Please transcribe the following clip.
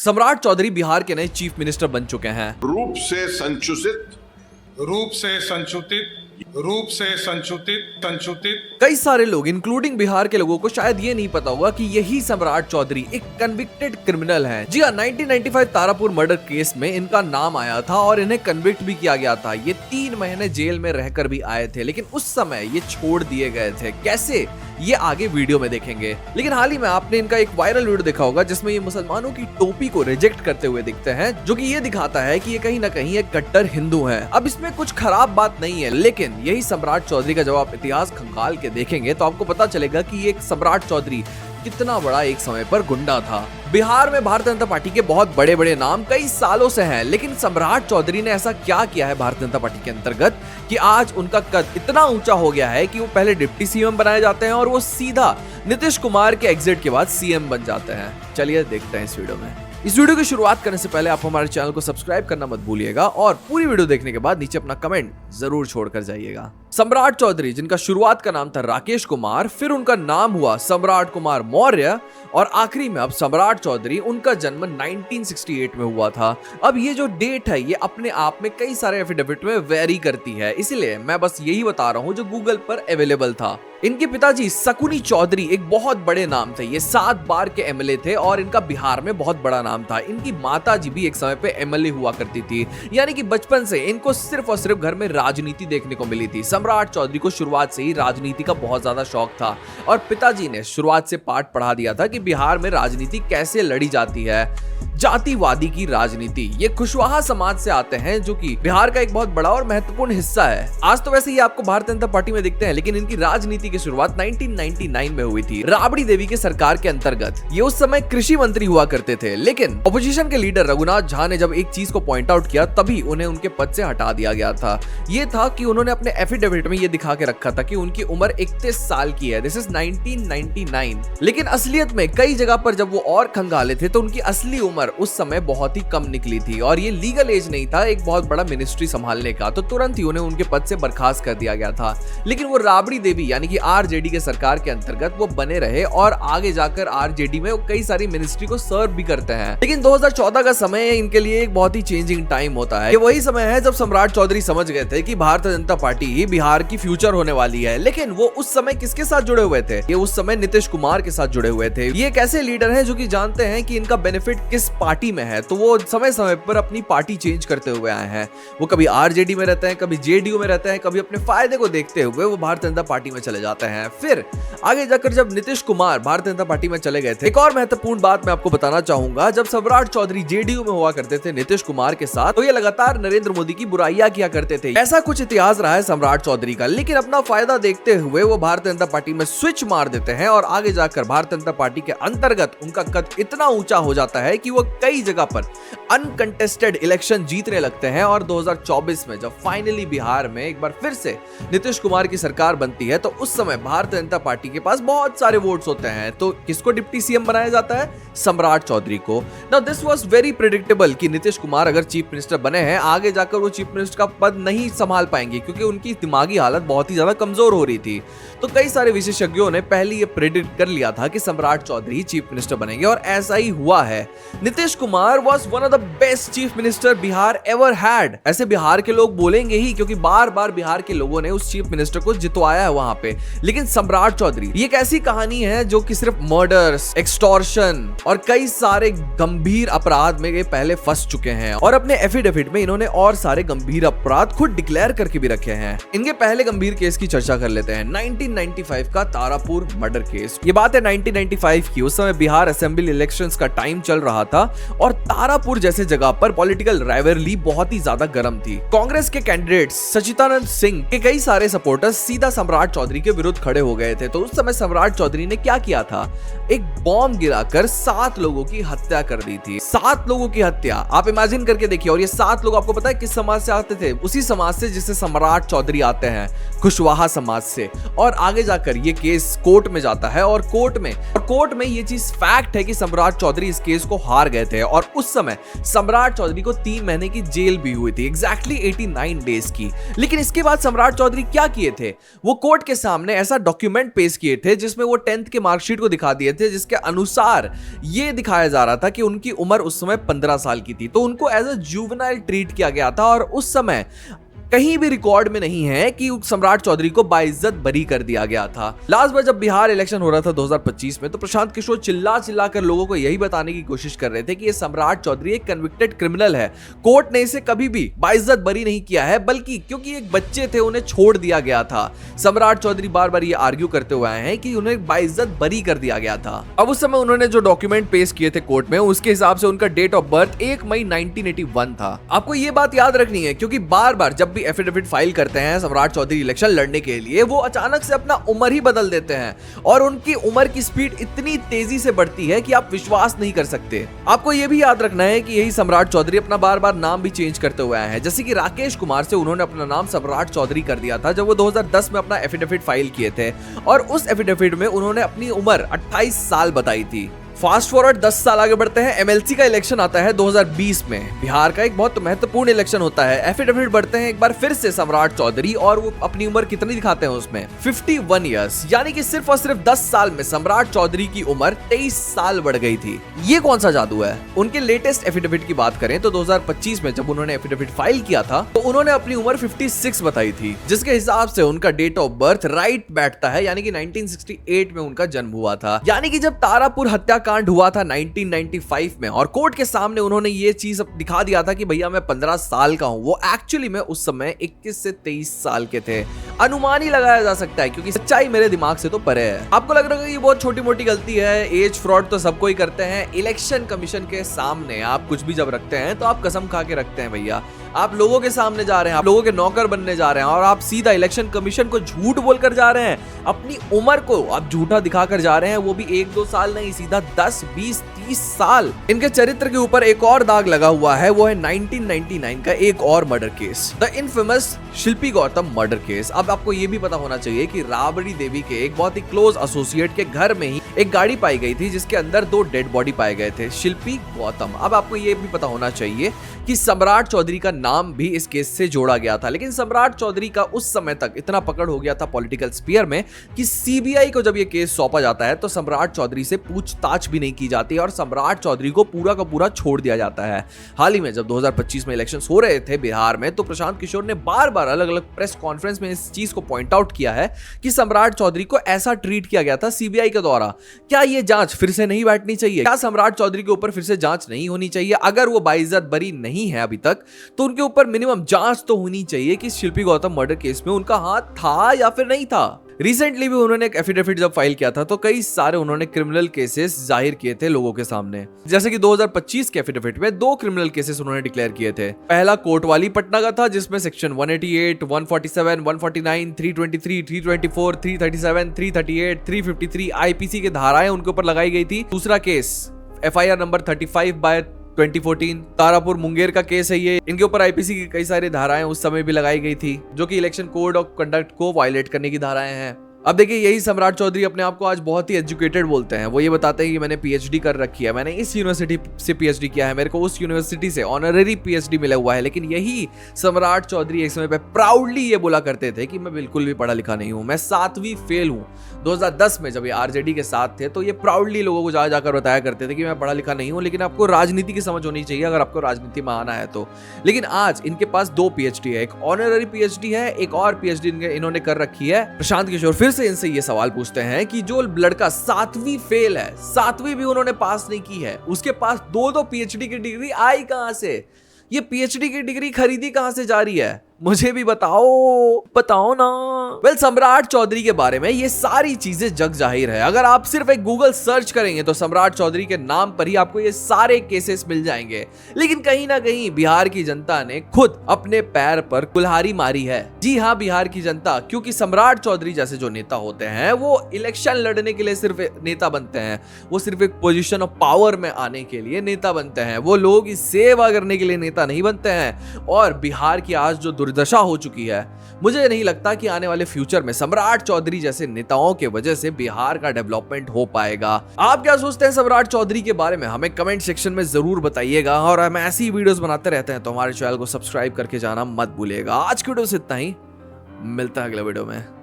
सम्राट चौधरी बिहार के नए चीफ मिनिस्टर बन चुके हैं। रूप से संकुचित कई सारे लोग इंक्लूडिंग बिहार के लोगों को शायद ये नहीं पता होगा कि यही सम्राट चौधरी एक कन्विक्टेड क्रिमिनल हैं। जी हाँ, 1995 तारापुर मर्डर केस में इनका नाम आया था और इन्हें कन्विक्ट भी किया गया था। ये 3 महीने जेल में रहकर भी आए थे, लेकिन उस समय ये छोड़ दिए गए थे। कैसे, ये आगे वीडियो में देखेंगे। लेकिन हाल ही में आपने इनका एक वायरल वीडियो देखा होगा जिसमें ये मुसलमानों की टोपी को रिजेक्ट करते हुए दिखते हैं, जो कि ये दिखाता है कि ये कहीं ना कहीं एक कट्टर हिंदू हैं। अब इसमें कुछ खराब बात नहीं है, लेकिन यही सम्राट चौधरी का जब आप इतिहास खंगाल के देखेंगे तो आपको पता चलेगा कि एक सम्राट चौधरी कितना बड़ा एक समय पर गुंडा था। बिहार में भारतीय जनता पार्टी के बहुत बड़े बड़े नाम कई सालों से हैं, लेकिन सम्राट चौधरी ने ऐसा क्या किया है भारतीय जनता पार्टी के अंतर्गत कि आज उनका कद इतना ऊंचा हो गया है कि वो पहले डिप्टी सीएम बनाए जाते हैं और वो सीधा नीतीश कुमार के एग्जिट के बाद सीएम बन जाते हैं। चलिए देखते हैं इस वीडियो में। इस वीडियो की शुरुआत करने से पहले आप हमारे चैनल को सब्सक्राइब करना मत भूलिएगा और पूरी वीडियो देखने के बाद नीचे अपना कमेंट जरूर छोड़कर जाइएगा। सम्राट चौधरी, जिनका शुरुआत का नाम था राकेश कुमार, फिर उनका नाम हुआ सम्राट कुमार मौर्य और आखिरी में अब सम्राट चौधरी। उनका जन्म 1968 में हुआ था। अब ये जो डेट है ये अपने आप में कई सारे एफिडेविट में वेरी करती है, इसलिए मैं बस यही बता रहा हूँ जो गूगल पर अवेलेबल था। इनके पिताजी शकुनी चौधरी एक बहुत बड़े नाम थे। ये 7 बार के एमएलए थे और इनका बिहार में बहुत बड़ा नाम था। इनकी माताजी भी एक समय पे एमएलए हुआ करती थी, यानी कि बचपन से इनको सिर्फ और सिर्फ घर में राजनीति देखने को मिली थी। सम्राट चौधरी को शुरुआत से ही राजनीति का बहुत ज्यादा शौक था और पिताजी ने शुरुआत से पाठ पढ़ा दिया था कि बिहार में राजनीति कैसे लड़ी जाती है। जातिवादी की राजनीति, ये कुशवाहा समाज से आते हैं जो कि बिहार का एक बहुत बड़ा और महत्वपूर्ण हिस्सा है। आज तो वैसे ही आपको भारतीय जनता पार्टी में दिखते हैं, लेकिन इनकी राजनीति की शुरुआत 1999 में हुई थी राबड़ी देवी के सरकार के अंतर्गत। ये उस समय कृषि मंत्री हुआ करते थे, लेकिन ऑपोजिशन के लीडर रघुनाथ झा ने जब एक चीज को पॉइंट आउट किया तभी उन्हें उनके पद से हटा दिया गया था। ये था कि उन्होंने अपने एफिडेविट में ये दिखा के रखा था कि उनकी उम्र 31 साल की है। This is 1999। लेकिन असलियत में कई जगह पर जब वो और खंगाले थे तो उनकी असली उम्र उस समय बहुत ही कम निकली थी और ये लीगल एज नहीं था एक बहुत बड़ा मिनिस्ट्री संभालने का, तो तुरंत ही उन्हें उनके पद से बर्खास्त कर दिया गया था। लेकिन वो राबड़ी देवी यानी कि आरजेडी के सरकार के अंतर्गत वो बने रहे और आगे जाकर आरजेडी में वो कई सारी मिनिस्ट्री को सर्व भी करते हैं। लेकिन 2014 का समय इनके लिए एक बहुत ही चेंजिंग टाइम होता है। ये वही समय है जब सम्राट चौधरी समझ गए थे कि भारतीय जनता पार्टी ही बिहार की फ्यूचर होने वाली है। लेकिन वो उस समय किसके साथ जुड़े हुए थे? ये उस समय नीतीश कुमार के साथ जुड़े हुए थे। ये एक ऐसे लीडर हैं जो कि जानते हैं कि इनका बेनिफिट किस पार्टी में है, तो वो समय समय पर अपनी पार्टी चेंज करते हुए आए हैं। वो कभी आरजेडी में रहते हैं, कभी जेडीयू में रहते हैं, कभी अपने फायदे को देखते हुए वो भारतीय जनता पार्टी में चले जाते हैं। फिर आगे जाकर जब नीतीश कुमार भारतीय जनता पार्टी में चले गए थे, एक और महत्वपूर्ण बात मैं आपको बताना चाहूंगा, जब सम्राट चौधरी जेडीयू में हुआ करते थे नीतीश कुमार के साथ, तो ये लगातार नरेंद्र मोदी की बुराइयां किया करते थे। ऐसा कुछ इतिहास रहा है सम्राट चौधरी का। लेकिन अपना फायदा देखते हुए वो भारतीय जनता पार्टी में स्विच मार देते हैं और आगे जाकर भारतीय जनता पार्टी के अंतर्गत उनका कद इतना ऊंचा हो जाता है कि वो कई जगह पर अनकंटेस्टेड इलेक्शन जीतने लगते हैं। और 2024 में जब फाइनली बिहार में एक बार फिर से नीतीश कुमार की सरकार बनती है, तो उस समय भारतीय जनता पार्टी के पास बहुत सारे वोट्स होते हैं। तो किसको डिप्टी सीएम बनाया जाता है? सम्राट चौधरी को। Now this was very predictable कि नीतीश कुमार अगर चीफ मिनिस्टर बने हैं, आगे जाकर वो चीफ मिनिस्टर का पद नहीं संभाल पाएंगे क्योंकि उनकी दिमागी हालत बहुत ही ज्यादा कमजोर हो रही थी। तो कई सारे विशेषज्ञों ने पहले ये प्रेडिक्ट कर लिया था कि सम्राट चौधरी चीफ मिनिस्टर बनेंगे और ऐसा ही हुआ है। Nitish Kumar was one of the best chief minister Bihar ever had. ऐसे बिहार के लोग बोलेंगे ही क्योंकि बार बार बिहार के लोगों ने उस चीफ मिनिस्टर को जितवाया है वहां पे। लेकिन सम्राट चौधरी ये एक ऐसी कहानी है जो कि सिर्फ मर्डर्स, एक्सटॉर्शन और कई सारे गंभीर अपराध में ये पहले फंस चुके हैं और अपने एफिडेविट में इन्होंने और सारे गंभीर अपराध खुद डिक्लेयर करके भी रखे हैं। इनके पहले गंभीर केस की चर्चा कर लेते हैं। 1995 का तारापुर मर्डर केस। ये बात है 1995 की। उस समय बिहार असेंबली इलेक्शंस का टाइम चल रहा था और तारापुर जैसे जगह पर पॉलिटिकल राइवलरी बहुत ही ज्यादा गर्म थी। कांग्रेस के कैंडिडेट सचिदानंद सिंह के कई सारे सपोर्टर्स सीधा सम्राट चौधरी के विरुद्ध खड़े हो गए थे। तो उस समय सम्राट चौधरी ने क्या किया था? एक बॉम्ब गिराकर 7 लोगों की हत्या कर दी थी। 7 लोगों की हत्या, आप इमेजिन करके देखिए। और ये 7 लोग आपको पता है किस समाज से आते थे? उसी समाज से जिससे सम्राट चौधरी आते हैं, कुशवाहा समाज से। और आगे जाकर ये केस कोर्ट में जाता है और कोर्ट में ये चीज फैक्ट है कि सम्राट चौधरी इस केस को हार गए थे और उस समय सम्राट चौधरी को 3 महीने की जेल भी हुई थी, एग्जैक्टली 89 डेज की। लेकिन इसके बाद सम्राट चौधरी क्या किए थे, वो कोर्ट के सामने ऐसा डॉक्यूमेंट पेश किए थे जिसमें वो 10th के मार्कशीट को दिखा दिए थे, जिसके अनुसार ये दिखाया जा रहा था कि उनकी उम्र उस समय 15 साल की थी। तो उनको एज अ जुवेनाइल ट्रीट किया गया था और उस समय कहीं भी रिकॉर्ड में नहीं है कि सम्राट चौधरी को बाइज्जत बरी कर दिया गया था। लास्ट बार जब बिहार इलेक्शन हो रहा था 2025 में, तो प्रशांत किशोर चिल्ला चिल्ला कर लोगों को यही बताने की कोशिश कर रहे थे कि ये सम्राट चौधरी एक कन्विक्टेड क्रिमिनल है, कोर्ट ने इसे कभी भी बाइज्जत बरी नहीं किया है, बल्कि क्योंकि एक बच्चे थे उन्हें छोड़ दिया गया था। सम्राट चौधरी बार बार ये आर्ग्यू करते हुए आए हैं कि उन्हें बाइज्जत बरी कर दिया गया था। अब उस समय उन्होंने जो डॉक्यूमेंट पेश किए थे कोर्ट में, उसके हिसाब से उनका डेट ऑफ बर्थ 1 मई 1981 था। आपको ये बात याद रखनी है, क्योंकि बार बार जब भी एफिडेविट फाइल करते हैं सम्राट चौधरी इलेक्शन लड़ने के लिए, वो अचानक से अपना उम्र ही बदल देते हैं और उनकी उम्र की स्पीड इतनी तेजी से बढ़ती है कि आप विश्वास नहीं कर सकते। आपको यह भी याद रखना है कि यही सम्राट चौधरी अपना बार बार नाम भी चेंज करते हुए आए हैं। जैसे कि राकेश कुमार से उन्होंने अपना नाम सम्राट चौधरी कर दिया था जब वो 2010 में अपना एफिडेविट फाइल किए थे और उस एफिडेविट में उन्होंने अपनी उम्र 28 साल बताई थी। फास्ट फॉरवर्ड 10 साल आगे बढ़ते हैं, एमएलसी का इलेक्शन आता है 2020 में। बिहार का एक बहुत महत्वपूर्ण इलेक्शन होता है। एफिडेविट बढ़ते हैं एक बार फिर से सम्राट चौधरी और वो अपनी उम्र कितनी दिखाते हैं उसमें 51 ईयर्स, यानी कि सिर्फ और सिर्फ 10 साल में सम्राट चौधरी की उम्र 23 साल बढ़ गई थी। ये कौन सा जादू है? उनके लेटेस्ट एफिडेविट की बात करें तो 2025 में जब उन्होंने एफिडेविट फाइल किया था तो उन्होंने अपनी उम्र 56 बताई थी, जिसके हिसाब से उनका डेट ऑफ बर्थ राइट बैठता है, यानी कि 1968 में उनका जन्म हुआ था। यानी कि जब तारापुर हत्याकांड हुआ था 1995 में और कोर्ट के सामने उन्होंने ये चीज दिखा दिया था कि भैया मैं 15 साल का हूं, वो एक्चुअली में उस समय 21 से 23 साल के थे। अनुमान ही लगाया जा सकता है क्योंकि सच्चाई मेरे दिमाग से तो परे है। आपको लग रहा है कि ये बहुत छोटी मोटी गलती है, एज फ्रॉड तो सबको ही करते हैं। इलेक्शन कमीशन के सामने आप कुछ भी जब रखते हैं तो आप कसम खा के रखते हैं भैया। आप लोगों के सामने जा रहे हैं, आप लोगों के नौकर बनने जा रहे हैं और आप सीधा इलेक्शन कमीशन को झूठ बोलकर जा रहे हैं, अपनी उम्र को आप झूठा दिखाकर जा रहे हैं, वो भी 1-2 साल नहीं, सीधा 10, 20, 30 साल। इनके चरित्र के ऊपर एक और दाग लगा हुआ है, वो है 1999 का एक और murder case, the infamous Shilpi Gautam murder case. अब आपको ये भी पता होना चाहिए कि राबड़ी देवी के एक बहुत ही क्लोज एसोसिएट के घर में ही एक गाड़ी पाई गई थी जिसके अंदर 2 डेड बॉडी पाए गए थे, शिल्पी गौतम। अब आपको ये भी पता होना चाहिए कि सम्राट चौधरी का नाम भी इस केस से जोड़ा गया था, लेकिन सम्राट चौधरी का उस समय तक इतना पकड़ हो गया था पॉलिटिकल स्फीयर में कि सीबीआई को जब ये केस सौंपा जाता है तो सम्राट चौधरी से पूछताछ भी नहीं की जाती और सम्राट चौधरी को पूरा का पूरा छोड़ दिया जाता है। हाल ही में जब 2025 में इलेक्शंस हो रहे थे बिहार में, तो प्रशांत किशोर ने बार बार अलग अलग प्रेस कॉन्फ्रेंस में इस चीज को पॉइंट आउट किया है कि सम्राट चौधरी को ऐसा ट्रीट किया गया था सीबीआई के द्वारा। क्या ये जांच फिर से नहीं बैठनी चाहिए? क्या सम्राट चौधरी के ऊपर फिर से जांच नहीं होनी चाहिए? अगर वो बाइज्जत बरी नहीं है अभी तक तो उनके ऊपर मिनिमम जांच तो होनी चाहिए कि शिल्पी गौतम मर्डर केस में उनका हाथ था या फिर नहीं था। रिसेंटली भी उन्होंने एक एफिडेविट जब फाइल किया था तो कई सारे उन्होंने क्रिमिनल केसेस जाहिर किए थे लोगों के सामने। जैसे कि 2025 के एफिडेविट में 2 क्रिमिनल केसेस उन्होंने डिक्लेयर किए थे। पहला कोटवाली पटना का था जिसमें सेक्शन 188, 147, 149, 323, 324, 337, 338, 353 आईपीसी की धाराएं उनके ऊपर लगाई गई थी। दूसरा case FIR number 35/2014 Tarapur Munger का केस है ये। इनके ऊपर आईपीसी की कई सारी धाराएं उस समय भी लगाई गई थी जो कि इलेक्शन कोड ऑफ कंडक्ट को वायलेट करने की धाराएं हैं। अब देखिए, यही सम्राट चौधरी अपने आप को आज बहुत ही एजुकेटेड बोलते हैं। वो ये बताते हैं कि मैंने पीएचडी कर रखी है, मैंने इस यूनिवर्सिटी से पीएचडी किया है, मेरे को उस यूनिवर्सिटी से ऑनररी पीएचडी मिला हुआ है। लेकिन यही सम्राट चौधरी एक समय पे प्राउडली ये बोला करते थे कि मैं बिल्कुल भी पढ़ा लिखा नहीं हूं, मैं 7वीं फेल हूं। 2010 में जब ये आरजेडी के साथ थे तो ये प्राउडली लोगों को जाकर बताया करते थे कि मैं पढ़ा लिखा नहीं हूं, लेकिन आपको राजनीति की समझ होनी चाहिए अगर आपको राजनीति में आना है तो। लेकिन आज इनके पास 2 पीएचडी है, एक ऑनररी पीएचडी है, एक और पीएचडी इन्होंने कर रखी है। प्रशांत किशोर फिर से इनसे ये सवाल पूछते हैं कि जो लड़का 7वीं फेल है, 7वीं भी उन्होंने पास नहीं की है, उसके पास 2 पीएचडी की डिग्री आई कहां से? ये पीएचडी की डिग्री खरीदी कहां से जा रही है? मुझे भी बताओ ना। वेल, सम्राट चौधरी के बारे में ये सारी चीजें जग जाहिर है। अगर आप सिर्फ एक गूगल सर्च करेंगे तो सम्राट चौधरी के नाम पर ही आपको ये सारे केसेस मिल जाएंगे। लेकिन कहीं ना कहीं बिहार की जनता ने खुद अपने पैर पर कुल्हाड़ी मारी है। जी हाँ, बिहार की जनता, क्योंकि सम्राट चौधरी जैसे जो नेता होते हैं वो इलेक्शन लड़ने के लिए सिर्फ नेता बनते हैं, वो सिर्फ एक पोजिशन ऑफ पावर में आने के लिए नेता बनते हैं, वो लोग की सेवा करने के लिए नेता नहीं बनते हैं। और बिहार की आज जो दुर्दशा हो चुकी है। मुझे नहीं लगता कि आने वाले फ्यूचर में सम्राट चौधरी जैसे नेताओं के वजह से बिहार का डेवलपमेंट हो पाएगा। आप क्या सोचते हैं सम्राट चौधरी के बारे में, हमें कमेंट सेक्शन में जरूर बताइएगा। और हम ऐसी वीडियोस बनाते रहते हैं तो हमारे चैनल को सब्सक्राइब करके जाना मत भूलिएगा। आज की वीडियो से इतना ही, मिलता है अगले वीडियो में।